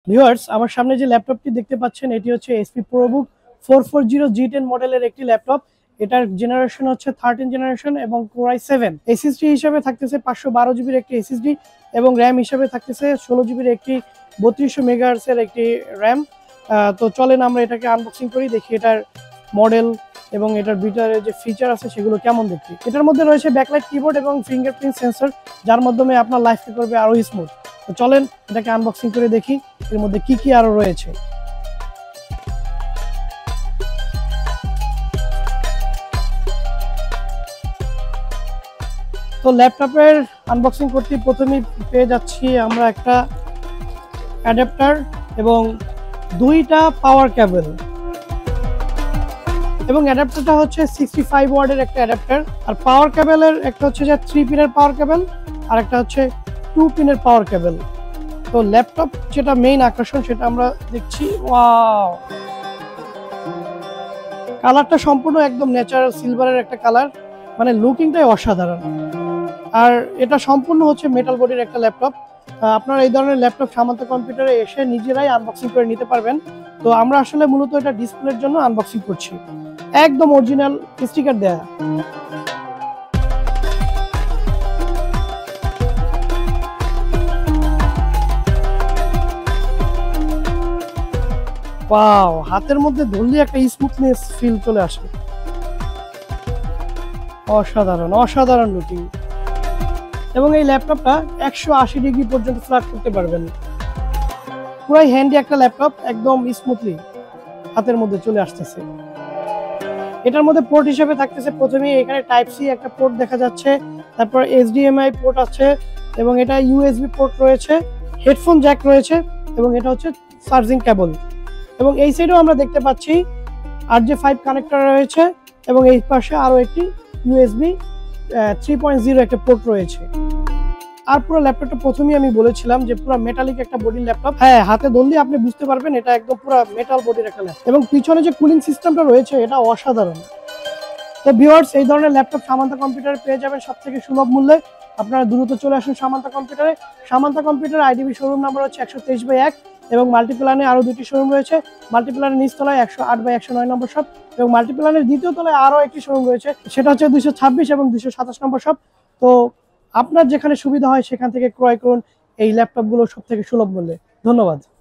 Viewers, আমার সামনে যে ল্যাপটপটি দেখতে পাচ্ছেন এটি হচ্ছে এসপি প্রোবুক 440G10 মডেলের একটি ল্যাপটপ। এটার জেনারেশন হচ্ছে 13 জেনারেশন এবং কোর i7। এসএসডি হিসেবে থাকতেছে 512 জিবির একটি এসএসডি এবং র্যাম হিসেবে থাকতেছে 16 জিবির একটি 3200 মেগাহার্টজের একটি র্যাম। তো চলেন আমরা এটাকে আনবক্সিং করি, দেখি এটার মডেল এবং এটার ভিতরে যে ফিচার আছে সেগুলো কেমন দেখতে। এটার মধ্যে রয়েছে ব্যাকলাইট কিবোর্ড এবং ফিঙ্গারপ্রিন্ট সেন্সর, যার মাধ্যমে আপনার লাইফকে করবে আরো স্মুথ। তো চলেন এটাকে আনবক্সিং করে দেখি এর মধ্যে কি কি আরো রয়েছে। তো ল্যাপটপের আনবক্সিং করতে প্রথমেই পেয়ে যাচ্ছি আমরা একটা অ্যাডাপ্টার এবং দুইটা পাওয়ার কেবল, এবং অ্যাডাপ্টারটা হচ্ছে 65 ওয়াটের একটা অ্যাডাপ্টার, আর পাওয়ার কেবলের একটা হচ্ছে যে 3 পিনের পাওয়ার কেবল আর একটা হচ্ছে 2 পিনের পাওয়ার কেবল। তো ল্যাপটপ যেটা মেইন আকর্ষণ সেটা আমরা দেখছি। ওয়াও, কালারটা সম্পূর্ণ একদম ন্যাচারাল সিলভারের একটা কালার, মানে লুকিংটাই অসাধারণ। আর এটা সম্পূর্ণ হচ্ছে মেটাল বডির একটা ল্যাপটপ। আপনারা এই ধরনের ল্যাপটপ সামান্ত কম্পিউটারে এসে নিজেরাই আনবক্সিং করে নিতে পারবেন। তো আমরা আসলে মূলত এটা ডিসপ্লের জন্য আনবক্সিং করছি, একদম অরিজিনাল স্টিকার দেয়া। ওয়াও, হাতের মধ্যে ধরলে একটা স্মুথনেস ফিল চলে আসে। অসাধারণ অসাধারণ লুকিং, এবং এই ল্যাপটপটা 180 ডিগ্রি পর্যন্ত ফ্ল্যাট করতে পারবেন। পুরাই হ্যান্ডি একটা ল্যাপটপ, একদম স্মুথলি হাতের মধ্যে চলে আসতেছে। এটার মধ্যে পোর্ট হিসেবে থাকতেছে প্রথমে এখানে টাইপ সি একটা পোর্ট দেখা যাচ্ছে, তারপর এইচডিএমআই পোর্ট আছে এবং এটা ইউএসবি পোর্ট রয়েছে, হেডফোন জ্যাক রয়েছে এবং এটা হচ্ছে চার্জিং কেবল। এবং এই সাইডেও আমরা দেখতে পাচ্ছি RJ5 কানেক্টর রয়েছে এবং এই পাশে আরো একটি ইউএসবি 3.0 একটা পোর্ট রয়েছে। আর পুরো ল্যাপটপটা প্রথমেই আমি বলেছিলাম যে পুরো মেটালিক একটা বডির ল্যাপটপ। হ্যাঁ, হাতে ধরলে আপনি বুঝতে পারবেন এটা একদম পুরো মেটাল বডির একটা ল্যাপটপ, এবং পিছনে যে কুলিং সিস্টেমটা রয়েছে এটা অসাধারণ। তো ভিউয়ার্স, এই ধরনের ল্যাপটপ সামান্তা কম্পিউটারে পেয়ে যাবেন সবথেকে সুলভ মূল্যে। আপনারা দ্রুত চলে আসুন সামান্তা কম্পিউটারে। Samanta computer IDB showroom number হচ্ছে 123/1 এবং মাল্টিপ্লানে আরো দুটি শোরুম রয়েছে। মাল্টিপ্লানের নিচতলায় 108/109 নম্বর শপ এবং মাল্টিপ্লানের দ্বিতীয় তলায় আরো একটি শোরুম রয়েছে, সেটা হচ্ছে 226 এবং 227 নম্বর শপ। তো আপনার যেখানে সুবিধা হয় সেখান থেকে ক্রয় করুন এই ল্যাপটপগুলো সবথেকে সুলভ মূল্যে। ধন্যবাদ।